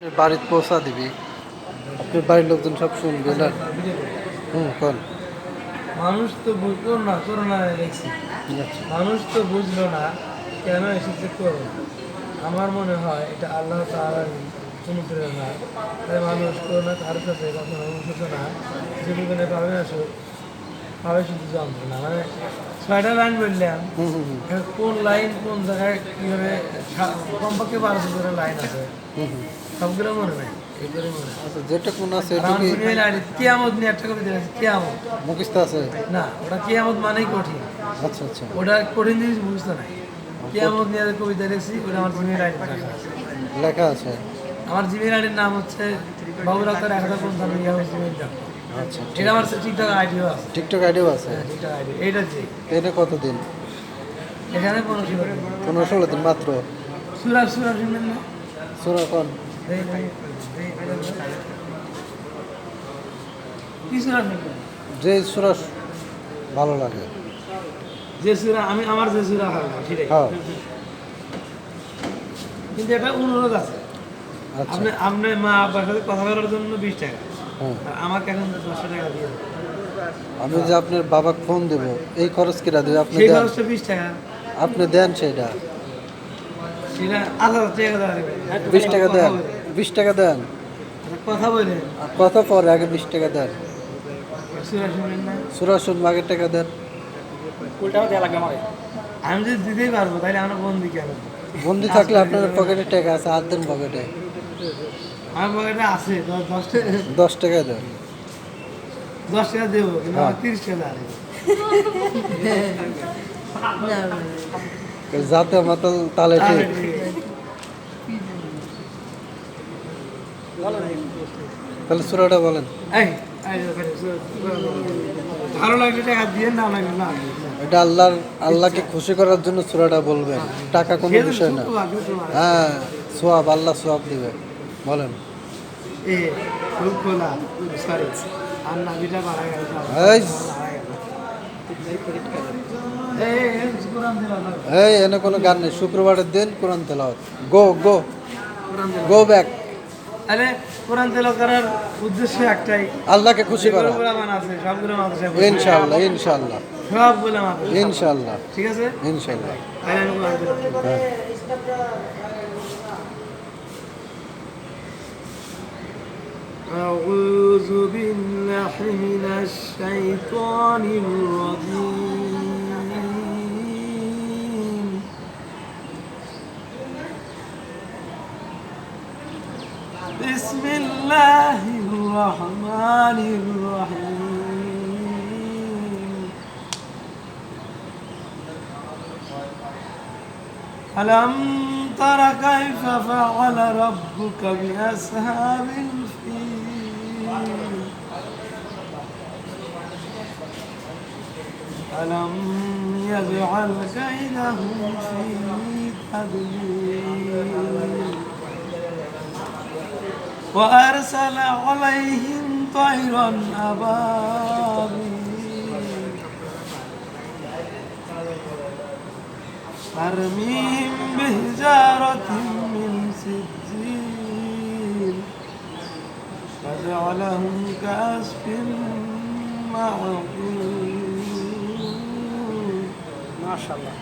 বাড়িতে পৌঁছা দিবি, আপনার বাড়ির লোকজন সব শুনবে না। কোন মানুষ তো বুঝলো না, করোনা দেখছি মানুষ তো বুঝলো না কেন এসেছে করোনা। আমার মনে হয় এটা আল্লাহ তাআলার অনুপ্রেরণা। তাই মানুষ করোনা কারো কাছে কখনো সূচনা জীবনে পাবে না, পাবে শুধু যন্ত্রণা। মানে 6টা লাইন বললাম, কোন লাইন কোন জায়গায় কীভাবে কমপক্ষে 12 করে লাইন আছে, সবগুলো মনে নেই। যেটুকুন আছে কিয়ামত নিয়ে একটা কবিতা আছে, কিয়ামত মুখস্থ আছে না, ওটা কিয়ামত মানেই কঠিন। আচ্ছা আচ্ছা, ওটা কঠিন জিনিস বুঝতে নাই। কিয়ামত নিয়ে কবিতা লিখছি, ওটা আমার জিমের আইডি লেখা আছে। আমার জিমের আইডির নাম হচ্ছে বাবুরাতার 1055 আচ্ছা, এটা আমার টিকটক আইডিও আছে। টিকটক আইডিও আছে। টিকটক আইডি এইটা যে এটা কতদিন? এখানে 15-16 দিন মাত্র। সুরা সুরা শুনবেন না? সুরা কোন? কি সুরা শুনবেন? যে সুরা ভালো লাগে, যে সুরা আমার যে সুরা ভালো লাগে সেটাই। হ্যাঁ, কিন্তু একটা অনুরোধ আছে। আচ্ছা, আপনি মা আব্বার সাথে কথা বলার জন্য 20 টাকা, হ্যাঁ। আর আমাকে এখন 10 টাকা দিয়ে দেন। আমি যে আপনার বাবাকে ফোন দেব, এই খরচ কিরা দেবে? আপনি সেই দেন, খরচটা 20 টাকা, আপনি দেন সেটা। সেটা 1000 টাকা দেওয়া 20 টাকা দেন, 20 টাকা দেন। কথা বলেন, আর কথা পরে আগে 20 টাকা দেন। সুরা শুনবেন না? সুরা শুনবো, আগে টাকা দেন। আমি যদি দিতেই পারবো তাহলে আমরা বন্দি কেন? বন্দি থাকলে আপনার পকেটে টাকা আছে, আর দেন পকেটে। আমার পকেটে আছে 10 টাকা দেন। 10 টাকা দেবো, কিন্তু আমার 30 টাকা আছে। যাতে মাতাল তালে ঠিক। তাহলে সুরাটা বলেন। এই ভালো লাগলে টাকা দিয়ে, না লাগলে না। এটা আল্লাহকে খুশি করার জন্য সুরাটা বলবেন, টাকা কোনো বিষয় না। হ্যাঁ, সোয়াব, আল্লাহ সোয়াব দিবে। বলেন। এই এনে কোনো গান নেই, শুক্রবারের দিন কোরআন তেলাওয়াত। গো গো গো ব্যাক। তাহলে কোরআন তেলাওয়াত করার উদ্দেশ্য একটাই, আল্লাহকে খুশি করা। আছে সবগুলো মাদ্রাসায়, ইনশাআল্লাহ ইনশাআল্লাহ সবগুলো মাদ্রাসা, ইনশাআল্লাহ, ঠিক আছে ইনশাআল্লাহ। তাহলে আমি কোরআন তেলাওয়াত হ্যাঁ। أعوذ بالله من الشيطان الرجيم. بسم الله الرحمن الرحيم. ألم تر كيف فعل ربك بأصحاب الفيل؟ ألم يجعل كيدهم في تدليل وأرسل عليهم طيرا أبابيل ترميهم بحجارة من سجيل فجعلهم كعصف مأكول. ما شاء الله.